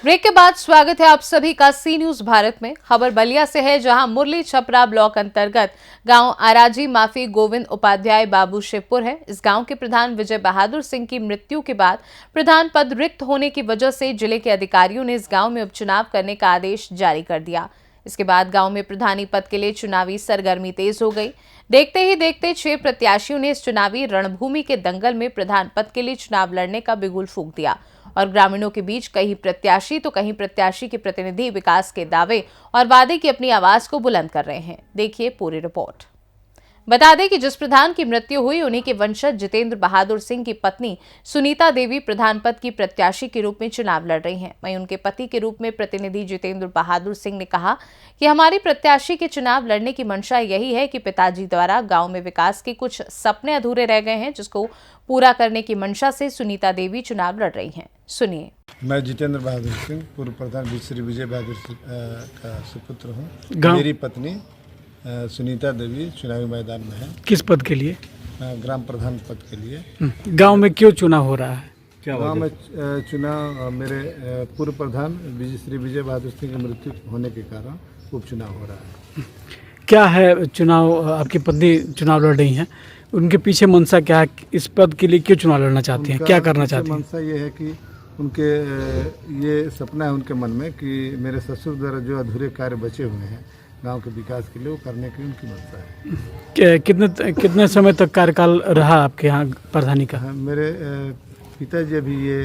Break के बाद स्वागत है आप सभी का सी न्यूज भारत में। खबर बलिया से है, जहां मुरली छपरा ब्लॉक अंतर्गत गांव आराजी माफी गोविंद उपाध्याय बाबू शिवपुर है। इस गांव के प्रधान विजय बहादुर सिंह की मृत्यु के बाद प्रधान पद रिक्त होने की वजह से जिले के अधिकारियों ने इस गांव में उपचुनाव करने का आदेश जारी कर दिया। इसके बाद गांव में प्रधानी पद के लिए चुनावी सरगर्मी तेज हो गई। देखते ही देखते 6 प्रत्याशियों ने इस चुनावी रणभूमि के दंगल में प्रधान पद के लिए चुनाव लड़ने का बिगुल फूंक दिया और ग्रामीणों के बीच कहीं प्रत्याशी तो कहीं प्रत्याशी के प्रतिनिधि विकास के दावे और वादे की अपनी आवाज को बुलंद कर रहे हैं। देखिए पूरी रिपोर्ट। बता दें कि जिस प्रधान की मृत्यु हुई उन्हीं के वंशज जितेंद्र बहादुर सिंह की पत्नी सुनीता देवी प्रधान पद की प्रत्याशी के रूप में चुनाव लड़ रही हैं। वहीं उनके पति के रूप में प्रतिनिधि जितेंद्र बहादुर सिंह ने कहा कि हमारी प्रत्याशी के चुनाव लड़ने की मंशा यही है कि पिताजी द्वारा गांव में विकास के कुछ सपने अधूरे रह गए हैं, जिसको पूरा करने की मंशा से सुनीता देवी चुनाव लड़ रही हैं। सुनिए। मैं जितेंद्र बहादुर सिंह पूर्व प्रधान श्री विजय बहादुर का सुपुत्र हूँ। मेरी पत्नी सुनीता देवी चुनावी मैदान में है। किस पद के लिए? ग्राम प्रधान पद के लिए। गांव में क्यों चुनाव हो रहा है? गांव में चुनाव मेरे पूर्व प्रधान श्री विजय बहादुर सिंह की मृत्यु होने के कारण उपचुनाव हो रहा है। क्या है चुनाव? आपकी पत्नी चुनाव लड़ रही हैं, उनके पीछे मनसा क्या है? इस पद के लिए क्यों चुनाव लड़ना चाहती हैं? क्या करना चाहती हैं? मनसा ये है कि उनके ये सपना है उनके मन में कि मेरे ससुर द्वारा जो अधूरे कार्य बचे हुए हैं गांव के विकास के लिए, वो करने की उनकी मंशा है। कितने समय तक कार्यकाल रहा आपके यहाँ प्रधानी का? मेरे पिताजी अभी ये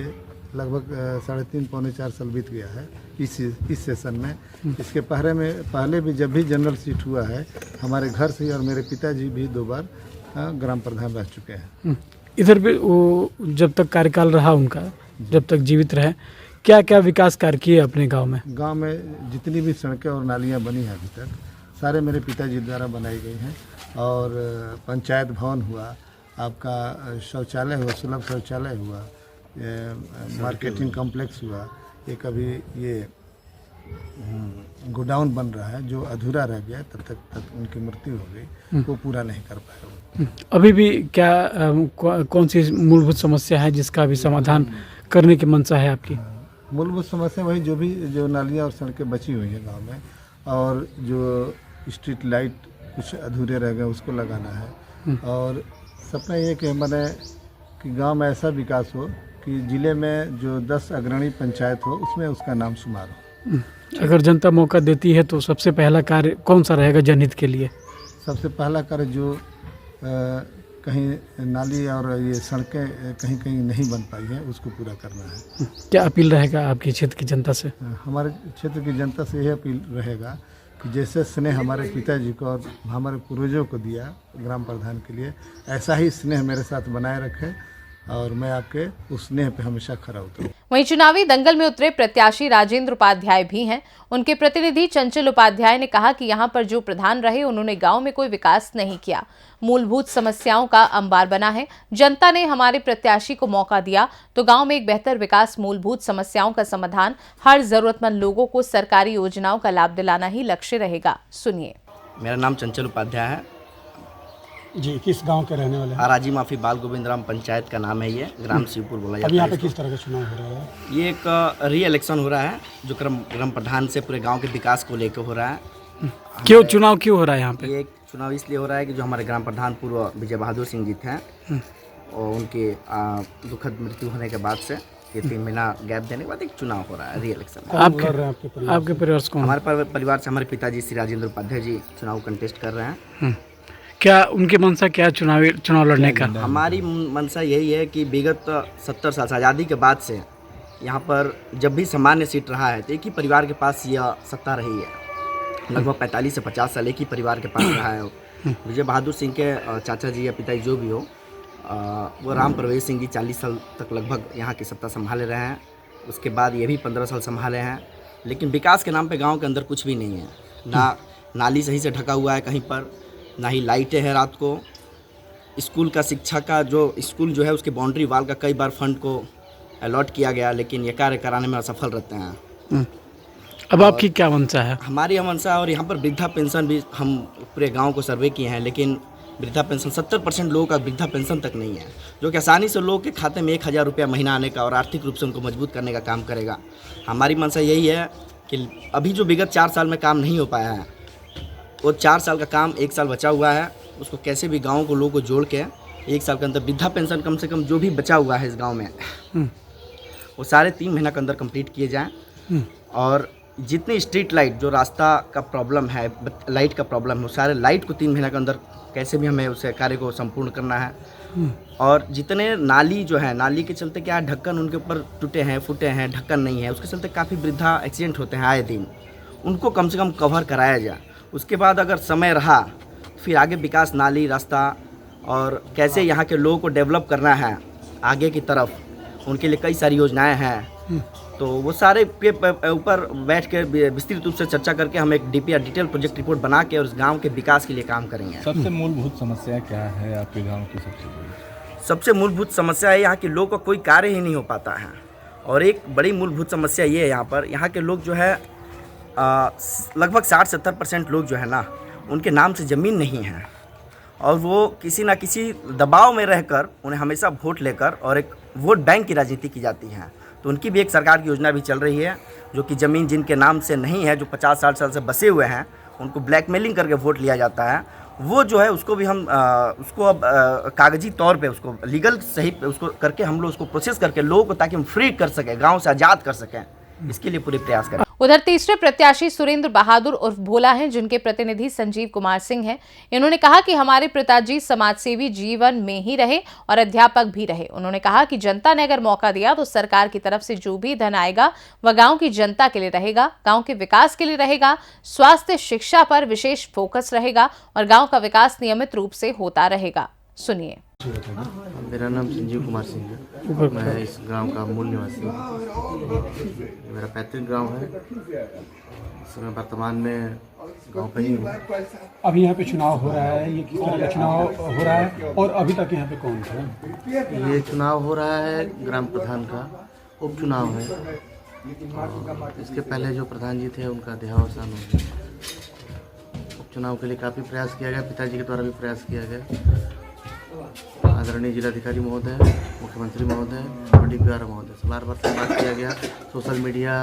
लगभग 3.5 पौने 4 साल बीत गया है इस सेशन में। इसके पहले भी जब भी जनरल सीट हुआ है हमारे घर से ही, और मेरे पिताजी भी 2 बार ग्राम प्रधान रह चुके हैं। इधर भी वो जब तक कार्यकाल रहा उनका, जब तक जीवित रहे, क्या क्या विकास कार्य किए अपने गांव में? गांव में जितनी भी सड़कें और नालियां बनी हैं अभी तक सारे मेरे पिताजी द्वारा बनाई गई हैं। और पंचायत भवन हुआ, आपका शौचालय हुआ, सुलभ शौचालय हुआ, मार्केटिंग कॉम्प्लेक्स हुआ, एक अभी ये गोडाउन बन रहा है जो अधूरा रह गया, तब तक उनकी मृत्यु हो गई, वो पूरा नहीं कर पाए। अभी भी क्या कौन सी मूलभूत समस्या है जिसका भी समाधान करने की मंशा है आपकी? मूलभूत समस्या वही जो नालियाँ और सड़कें बची हुई हैं गांव में, और जो स्ट्रीट लाइट कुछ अधूरे रह गए उसको लगाना है। और सपना ये कि हमारे कि गांव में ऐसा विकास हो कि जिले में जो 10 अग्रणी पंचायत हो उसमें उसका नाम शुमार हो। अगर जनता मौका देती है तो सबसे पहला कार्य कौन सा रहेगा जनहित के लिए? सबसे पहला कार्य जो कहीं नाली और ये सड़कें कहीं कहीं नहीं बन पाई है उसको पूरा करना है। क्या अपील रहेगा आपके क्षेत्र की जनता से? हमारे क्षेत्र की जनता से यह अपील रहेगा कि जैसे स्नेह हमारे पिताजी को और हमारे पूर्वजों को दिया ग्राम प्रधान के लिए, ऐसा ही स्नेह मेरे साथ बनाए रखें और मैं आपके उस स्नेह पे हमेशा खरा उतरूं। वहीं चुनावी दंगल में उतरे प्रत्याशी राजेंद्र उपाध्याय भी हैं। उनके प्रतिनिधि चंचल उपाध्याय ने कहा कि यहां पर जो प्रधान रहे उन्होंने गांव में कोई विकास नहीं किया, मूलभूत समस्याओं का अंबार बना है। जनता ने हमारे प्रत्याशी को मौका दिया तो गांव में एक बेहतर विकास, मूलभूत समस्याओं का समाधान, हर जरूरतमंद लोगों को सरकारी योजनाओं का लाभ दिलाना ही लक्ष्य रहेगा। सुनिए। मेरा नाम चंचल उपाध्याय है जी। किस गांव के रहने वाले हैं? आराजी माफी बाल गोविंद राम पंचायत का नाम है, ये ग्राम शिवपुर बोला जाता है। अब यहाँ पे किस तरह का चुनाव हो रहा है? ये एक री इलेक्शन हो रहा है जो ग्राम प्रधान से पूरे गांव के विकास को लेकर हो रहा है। क्यों चुनाव क्यों हो रहा है यहाँ पे? ये एक चुनाव इसलिए हो रहा है कि जो हमारे ग्राम प्रधान पूर्व विजय बहादुर सिंह जी थे और उनके दुखद मृत्यु होने के बाद से ये 3 महीना गैप देने के बाद एक चुनाव हो रहा है, री इलेक्शन। आपके परिवार से कौन? हमारे परिवार से हमारे पिताजी श्री राजेंद्र उपाध्याय जी चुनाव कंटेस्ट कर रहे हैं। क्या उनकी मंशा क्या है चुनाव लड़ने का? हमारी मंशा यही है कि विगत 70 साल से आज़ादी के बाद से यहाँ पर जब भी सामान्य सीट रहा है तो एक ही परिवार के पास यह सत्ता रही है। लगभग 45 से 50 साल एक ही परिवार के पास रहा है। विजय बहादुर सिंह के चाचा जी या पिताजी जो भी हो, वो राम प्रवेश सिंह जी 40 साल तक लगभग यहाँ की सत्ता संभाले रहे हैं। उसके बाद ये भी 15 साल संभाले हैं, लेकिन विकास के नाम पे गांव के अंदर कुछ भी नहीं है। ना नाली सही से ढका हुआ है कहीं पर, ना ही लाइटें हैं रात को। स्कूल का शिक्षा का जो स्कूल जो है उसके बाउंड्री वाल का कई बार फंड को अलॉट किया गया, लेकिन ये कार्य कराने में असफल रहते हैं। अब आपकी क्या मंशा है? हमारी मंशा, और यहाँ पर वृद्धा पेंशन भी हम पूरे गांव को सर्वे किए हैं, लेकिन वृद्धा पेंशन 70% लोगों का वृद्धा पेंशन तक नहीं है, जो कि आसानी से लोगों के खाते में 1,000 रुपया महीना आने का और आर्थिक रूप से उनको मजबूत करने का काम करेगा। हमारी मंशा यही है कि अभी जो विगत 4 साल में काम नहीं हो पाया है, वो 4 साल का काम 1 साल बचा हुआ है, उसको कैसे भी गाँव को लोगों को जोड़ के 1 साल के अंदर वृद्धा पेंशन कम से कम जो भी बचा हुआ है इस गाँव में वो सारे 3 महीना के अंदर कंप्लीट किए जाएँ। और जितनी स्ट्रीट लाइट जो रास्ता का प्रॉब्लम है, लाइट का प्रॉब्लम है, वो सारे लाइट को 3 महीना के अंदर कैसे भी हमें उस कार्य को संपूर्ण करना है। और जितने नाली जो है, नाली के चलते क्या ढक्कन उनके ऊपर टूटे हैं, फूटे हैं, ढक्कन नहीं है, उसके चलते काफ़ी वृद्धा एक्सीडेंट होते हैं आए दिन, उनको कम से कम कवर कराया जाए। उसके बाद अगर समय रहा फिर आगे विकास, नाली, रास्ता और कैसे यहाँ के लोगों को डेवलप करना है आगे की तरफ, उनके लिए कई सारी योजनाएं हैं। तो वो सारे के ऊपर बैठ के विस्तृत रूप से चर्चा करके हम एक डीपीआर डिटेल प्रोजेक्ट रिपोर्ट बना के और उस गांव के विकास के लिए काम करेंगे। सबसे मूलभूत समस्या क्या है आपके गांव की? सबसे मूलभूत समस्या है यहाँ के लोगों का कोई कार्य ही नहीं हो पाता है। और एक बड़ी मूलभूत समस्या ये है, यहाँ के लोग जो है लगभग 60-70% लोग जो है ना, उनके नाम से ज़मीन नहीं है और वो किसी ना किसी दबाव में रहकर उन्हें हमेशा वोट लेकर और एक वोट बैंक की राजनीति की जाती है। तो उनकी भी एक सरकार की योजना भी चल रही है, जो कि ज़मीन जिनके नाम से नहीं है, जो 50-60 साल से बसे हुए हैं, उनको ब्लैकमेलिंग करके वोट लिया जाता है। वो जो है उसको भी हम उसको अब कागजी तौर पे उसको लीगल सही उसको करके हम लोग उसको प्रोसेस करके लोगों को, ताकि हम फ्री कर सकें, गाँव से आज़ाद कर सकें, इसके लिए पूरे प्रयास करें। उधर तीसरे प्रत्याशी सुरेंद्र बहादुर उर्फ भोला हैं, जिनके प्रतिनिधि संजीव कुमार सिंह हैं। इन्होंने कहा कि हमारे पिताजी समाजसेवी जीवन में ही रहे और अध्यापक भी रहे। उन्होंने कहा कि जनता ने अगर मौका दिया तो सरकार की तरफ से जो भी धन आएगा वह गांव की जनता के लिए रहेगा, गांव के विकास के लिए रहेगा, स्वास्थ्य शिक्षा पर विशेष फोकस रहेगा और गाँव का विकास नियमित रूप से होता रहेगा। सुनिए। मेरा नाम संजीव कुमार सिंह है। मैं इस गांव का मूल निवासी हूँ। मेरा पैतृक गांव है। इस समय वर्तमान में गांव पे ही हूँ। अभी यहाँ पे चुनाव हो रहा है, ये किस तरह का चुनाव हो रहा है और अभी तक यहाँ पे कौन था? ये चुनाव हो रहा है ग्राम प्रधान का, उपचुनाव है। और इसके पहले जो प्रधान जी थे उनका देहावसान हो गया। उपचुनाव के लिए काफ़ी प्रयास किया गया, पिताजी के द्वारा भी प्रयास किया गया। आदरणीय जिलाधिकारी महोदय, मुख्यमंत्री महोदय और डीपीआर महोदय बार से बात किया गया। सोशल मीडिया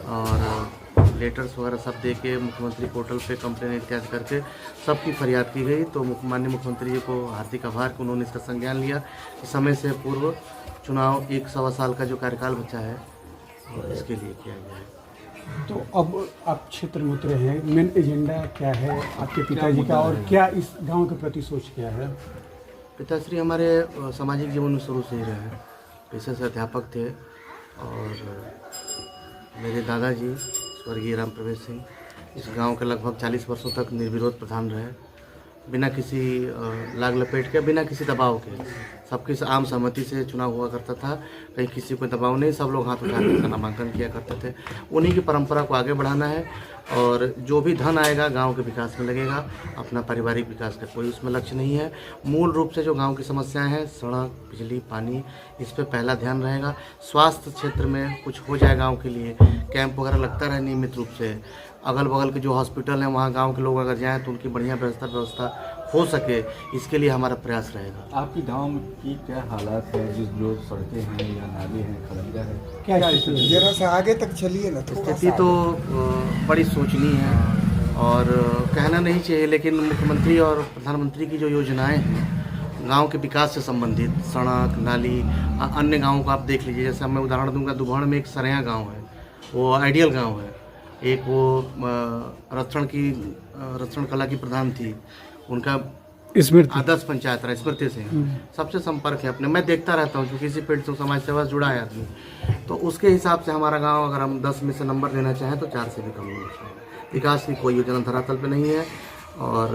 और लेटर्स वगैरह सब दे के मुख्यमंत्री पोर्टल पे कंप्लेन इत्यादि करके सबकी फरियाद की गई। तो माननीय मुख्यमंत्री जी को हार्दिक आभार कि उन्होंने इसका संज्ञान लिया कि समय से पूर्व चुनाव 1-1.25 साल का जो कार्यकाल बचा है इसके लिए किया गया है। तो अब आप क्षेत्र में उतरे हैं, मेन एजेंडा क्या है आपके पिताजी का और क्या इस गाँव के प्रति सोच क्या है? पिताश्री हमारे सामाजिक जीवन में शुरू से ही रहे हैं। पेशे से अध्यापक थे और मेरे दादाजी स्वर्गीय राम प्रवेश सिंह इस गांव के लगभग 40 वर्षों तक निर्विरोध प्रधान रहे, बिना किसी लाग लपेट के, बिना किसी दबाव के। सबकी आम सहमति से चुनाव हुआ करता था, कहीं किसी को दबाव नहीं, सब लोग हाथ उठा कर नामांकन किया करते थे। उन्हीं की परंपरा को आगे बढ़ाना है और जो भी धन आएगा गांव के विकास में लगेगा। अपना पारिवारिक विकास का कोई उसमें लक्ष्य नहीं है। मूल रूप से जो गांव की समस्याएं हैं, सड़क, बिजली, पानी, इस पे पहला ध्यान रहेगा। स्वास्थ्य क्षेत्र में कुछ हो जाए गांव के लिए, कैंप वगैरह लगता रहे नियमित रूप से। अगल बगल के जो हॉस्पिटल हैं वहाँ गांव के लोग अगर जाएँ तो उनकी बढ़िया व्यवस्था हो सके, इसके लिए हमारा प्रयास रहेगा। आपकी गांव की क्या हालात है? जो सड़कें हैं या नाले हैं, खलिंदा है, क्या जरा सा आगे तक चलिए ना। स्थिति तो बड़ी सोचनीय है और कहना नहीं चाहिए, लेकिन मुख्यमंत्री और प्रधानमंत्री की जो योजनाएं हैं गांव के विकास से संबंधित, सड़क, नाली, अन्य गांवों को आप देख लीजिए। जैसे मैं उदाहरण दूंगा, दुभण में एक सरया गांव है, वो आइडियल गांव है। एक वो रक्षण कला की प्रधान थी, उनका आदर्श पंचायत रहा, स्मृति से सबसे संपर्क है अपने। मैं देखता रहता हूँ क्योंकि इसी पेड़ से समाज सेवा से जुड़ा है आदमी। तो उसके हिसाब से हमारा गांव, अगर हम 10 में से नंबर देना चाहें तो 4 से भी कम नहीं है। विकास की कोई योजना धरातल पे नहीं है और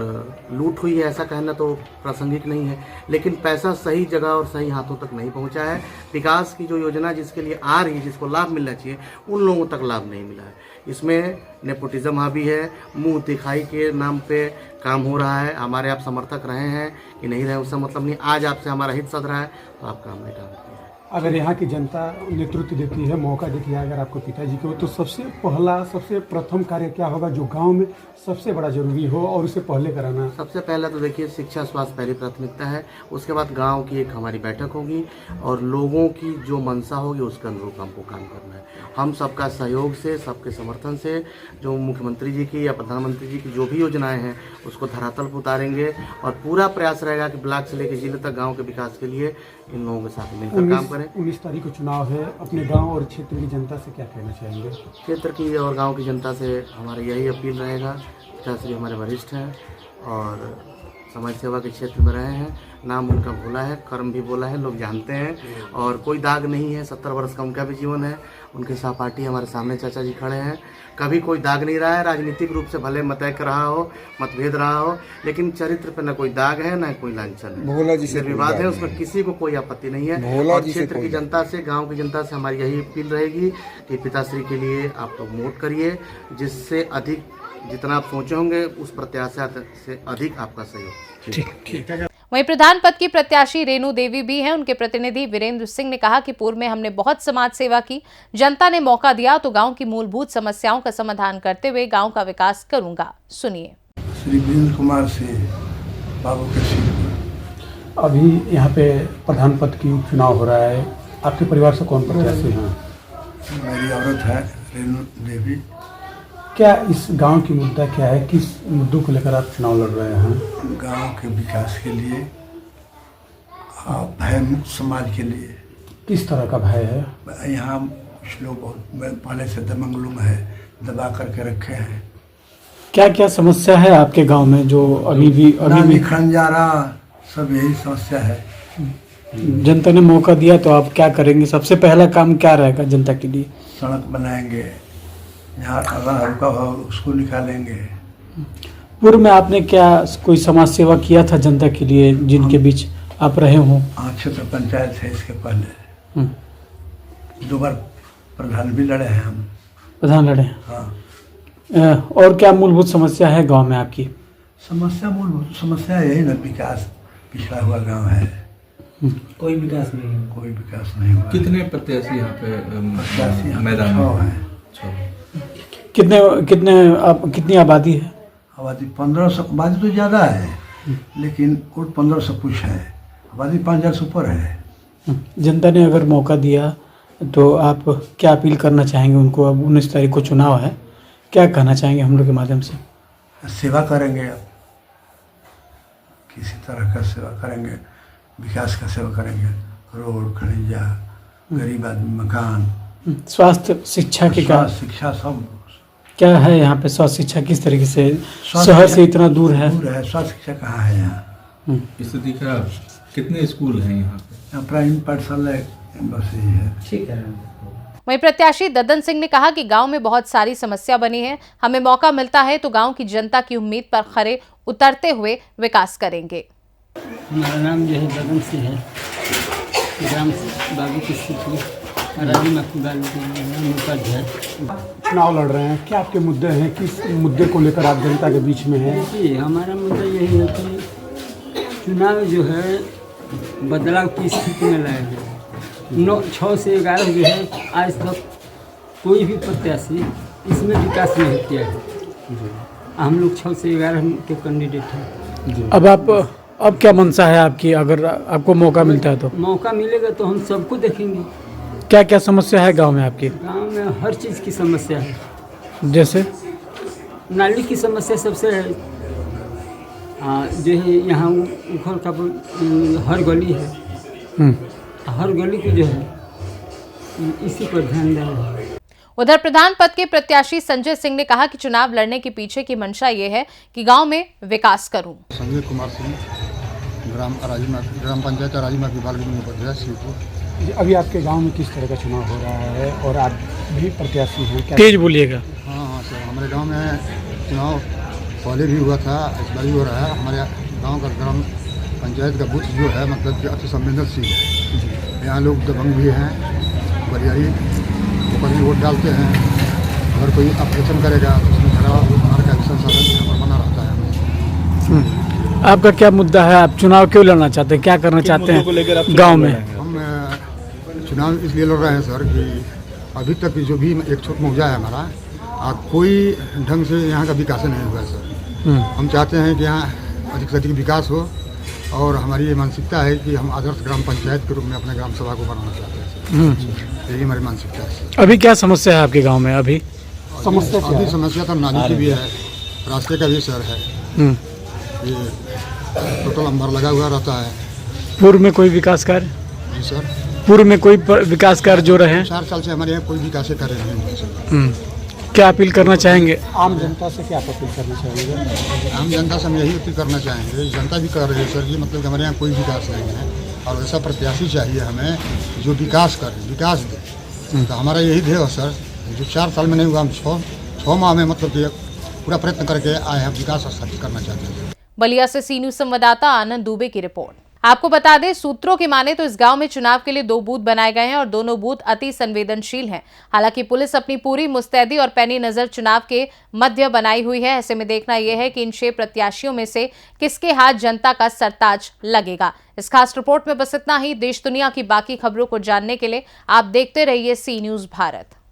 लूट हुई है ऐसा कहना तो प्रासंगिक नहीं है, लेकिन पैसा सही जगह और सही हाथों तक नहीं पहुंचा है। विकास की जो योजना जिसके लिए आ रही है, जिसको लाभ मिलना चाहिए, उन लोगों तक लाभ नहीं मिला है। इसमें नेपोटिज्म हावी है, मुंह दिखाई के नाम पे काम हो रहा है। हमारे आप समर्थक रहे हैं कि नहीं रहे उससे मतलब नहीं। आज आपसे हमारा हित सध रहा है तो आप काम नहीं डालते हैं। अगर यहाँ की जनता नेतृत्व देती है, मौका देती है अगर आपको पिताजी को, तो सबसे प्रथम कार्य क्या होगा जो गांव में सबसे बड़ा जरूरी हो और उसे पहले कराना? सबसे पहले तो देखिए शिक्षा स्वास्थ्य पहली प्राथमिकता है। उसके बाद गांव की एक हमारी बैठक होगी और लोगों की जो मंशा होगी उसके अनुरूप हमको काम करना है। हम सबका सहयोग से, सबके समर्थन से जो मुख्यमंत्री जी की या प्रधानमंत्री जी की जो भी योजनाएं हैं उसको धरातल पर उतारेंगे और पूरा प्रयास रहेगा कि ब्लॉक से लेकर जिले तक गाँव के विकास के लिए इन लोगों के साथ मिलकर काम करें। 19 तारीख को चुनाव है, अपने गांव और क्षेत्र की जनता से क्या कहना चाहेंगे? क्षेत्र की और गांव की जनता से हमारा यही अपील रहेगा। पिताश्री हमारे वरिष्ठ हैं और समाज सेवा के क्षेत्र में रहे हैं, नाम उनका भोला है, कर्म भी बोला है, लोग जानते हैं और कोई दाग नहीं है। 70 वर्ष का उनका भी जीवन है। उनके सहपाठी हमारे सामने चाचा जी खड़े हैं, कभी कोई दाग नहीं रहा है। राजनीतिक रूप से भले मतैक रहा हो, मतभेद रहा हो, लेकिन चरित्र पर न कोई दाग है न कोई लांछन है। भोला जी से विवाद है उसमें किसी को कोई आपत्ति नहीं है। और क्षेत्र की जनता से, गांव की जनता से हमारी यही अपील रहेगी कि पिताश्री के लिए आप लोग वोट करिए, जिससे अधिक जितना आप सोचे होंगे उस प्रत्याशा से अधिक आपका सहयोग। ठीक। वहीं प्रधान पद की प्रत्याशी रेणु देवी भी हैं। उनके प्रतिनिधि वीरेंद्र सिंह ने कहा कि पूर्व में हमने बहुत समाज सेवा की, जनता ने मौका दिया तो गांव की मूलभूत समस्याओं का समाधान करते हुए गांव का विकास करूंगा। सुनिए। श्री वीरेंद्र कुमार से बाबू के सिंह। अभी यहाँ पे प्रधान पद की चुनाव हो रहा है, आपके परिवार से कौन प्रत्याशी हैं? मेरी औरत है रेणु देवी। क्या इस गांव की मुद्दा क्या है, किस मुद्दों को लेकर आप चुनाव लड़ रहे हैं? गांव के विकास के लिए और भय मुक्त समाज के लिए। किस तरह का भय है? यहाँ कुछ लोग बहुत पहले से दबंग लोग हैं, दबा करके रखे हैं। क्या क्या समस्या है आपके गांव में जो अभी भी खंजारा सब यही समस्या है। जनता ने मौका दिया तो आप क्या करेंगे? सबसे पहला काम क्या रहेगा जनता के लिए? सड़क बनाएंगे, यहाँ अगर हल्का हो उसको निकालेंगे। पूर्व में आपने क्या कोई समाज सेवा किया था जनता के लिए जिनके बीच आप रहे हो? हाँ, क्षेत्र पंचायत है इसके पहले 2 बार प्रधान भी लड़े हैं हम। प्रधान लड़े हैं? हाँ। और क्या मूलभूत समस्या है गांव में आपकी? मूलभूत समस्या यही ना, विकास पिछड़ा हुआ गांव है, कोई विकास नहीं हुआ। कितने प्रत्याशी यहाँ पे मैदान में है? कितनी आबादी है? आबादी 1500। आबादी तो ज़्यादा है लेकिन वोट 1500 कुछ है। आबादी 5000 से ऊपर है। जनता ने अगर मौका दिया तो आप क्या अपील करना चाहेंगे उनको? अब 19 तारीख को चुनाव है, क्या कहना चाहेंगे हम लोग के माध्यम से? सेवा करेंगे, किसी तरह का सेवा करेंगे, विकास का सेवा करेंगे, रोड, खनिजा, गरीब आदमी मकान, स्वास्थ्य, शिक्षा के क्या? शिक्षा सब क्या है यहाँ पे? स्वास्थ्य शिक्षा किस तरीके से? शहर से इतना दूर है। स्वास्थ्य शिक्षा कहाँ है यहाँ? स्थिति खराब। कितने स्कूल हैं यहाँ पे? यहाँ प्राइमरी पाठशाला बस यही है। ठीक है। वहीं प्रत्याशी ददन सिंह ने कहा कि गांव में बहुत सारी समस्या बनी है, हमें मौका मिलता है तो गांव की जनता की उम्मीद पर खरे उतरते हुए विकास करेंगे। हमारा नाम जो है ददन सिंह है, ग्राम बाबू की सिटी चुनाव लड़ रहे हैं, क्या आपके मुद्दे हैं? किस मुद्दे को लेकर आप जनता के बीच में हैं? जी, हमारा मुद्दा यही है कि चुनाव जो है बदलाव की स्थिति में लाया है। 6 से 11 जो है आज तक कोई भी प्रत्याशी इसमें विकास नहीं किया है। हम लोग 6 से 11 के कैंडिडेट हैं। अब क्या मंशा है आपकी? अगर आपको मौका मिलता है तो? मौका मिलेगा तो हम सबको देखेंगे। क्या क्या समस्या है गांव में आपकी? गांव में हर चीज़ की समस्या है। जैसे नाली की समस्या सबसे है। जो है यहाँ उखड़ का हर गली है, हर गली को जो है इसी पर ध्यान देना है। उधर प्रधान पद के प्रत्याशी संजय सिंह ने कहा कि चुनाव लड़ने के पीछे की मंशा ये है कि गांव में विकास करूं। संजय कुमार सिंह, ग्राम पंचायत अराजी विभाग में शिवपुर। अभी आपके गांव में किस तरह का चुनाव हो रहा है और आप भी प्रत्याशी हैं? तेज बोलिएगा। हाँ सर, हमारे गांव में चुनाव पहले भी हुआ था, इस बार भी हो रहा है। हमारे गांव का ग्राम पंचायत का बूथ जो है मतलब कि अति संवेदनशील है। यहाँ लोग दबंग भी हैं, बरियारी ऊपर भी वोट डालते हैं। अगर कोई ऑपरेशन करेगा तो उसमें खड़ा हमारे का संसाधन यहाँ पर बना रहता है। आपका क्या मुद्दा है? आप चुनाव क्यों लड़ना चाहते हैं? क्या करना चाहते हैं गाँव में? हम चुनाव इसलिए लड़ रहे हैं सर कि अभी तक जो भी एक छोट मुआवजा है हमारा कोई ढंग से यहाँ का विकास नहीं हुआ सर। हम चाहते हैं कि यहाँ अधिक से अधिक विकास हो और हमारी ये मानसिकता है कि हम आदर्श ग्राम पंचायत के रूप में अपने ग्राम सभा को बनाना चाहते हैं सर। यही हमारी मानसिकता है। अभी क्या समस्या है आपके गांव में? अभी समस्या तो नाली की भी है, रास्ते का भी सर है। ये टोटल अंबर लगा हुआ रहता है। पूर्व में कोई विकास कार्य? जी सर, पूर्व में कोई विकास कार्य जो रहे? 4 साल से हमारे यहाँ कोई विकास कार्य नहीं हुआ सर। क्या अपील करना चाहेंगे? आम जनता से क्या अपील करना चाहेंगे? आम जनता से हम यही अपील करना चाहेंगे, जनता भी कर रही है सर जी, मतलब कि हमारे यहाँ कोई विकास नहीं है और ऐसा प्रत्याशी चाहिए हमें जो विकास करे, विकास दे। तो हमारा यही ध्येय है सर, जो 4 साल में नहीं हुआ, हम 6 माह में मतलब कि पूरा प्रयत्न करके आए हैं, विकास स्थापित करना चाहते हैं। बलिया से सी न्यूज संवाददाता आनंद दुबे की रिपोर्ट। आपको बता दें, सूत्रों की माने तो इस गांव में चुनाव के लिए 2 बूथ बनाए गए हैं और दोनों बूथ अति संवेदनशील हैं। हालांकि पुलिस अपनी पूरी मुस्तैदी और पैनी नजर चुनाव के मध्य बनाई हुई है। ऐसे में देखना यह है कि इन 6 प्रत्याशियों में से किसके हाथ जनता का सरताज लगेगा। इस खास रिपोर्ट में बस इतना ही। देश दुनिया की बाकी खबरों को जानने के लिए आप देखते रहिए सी न्यूज भारत।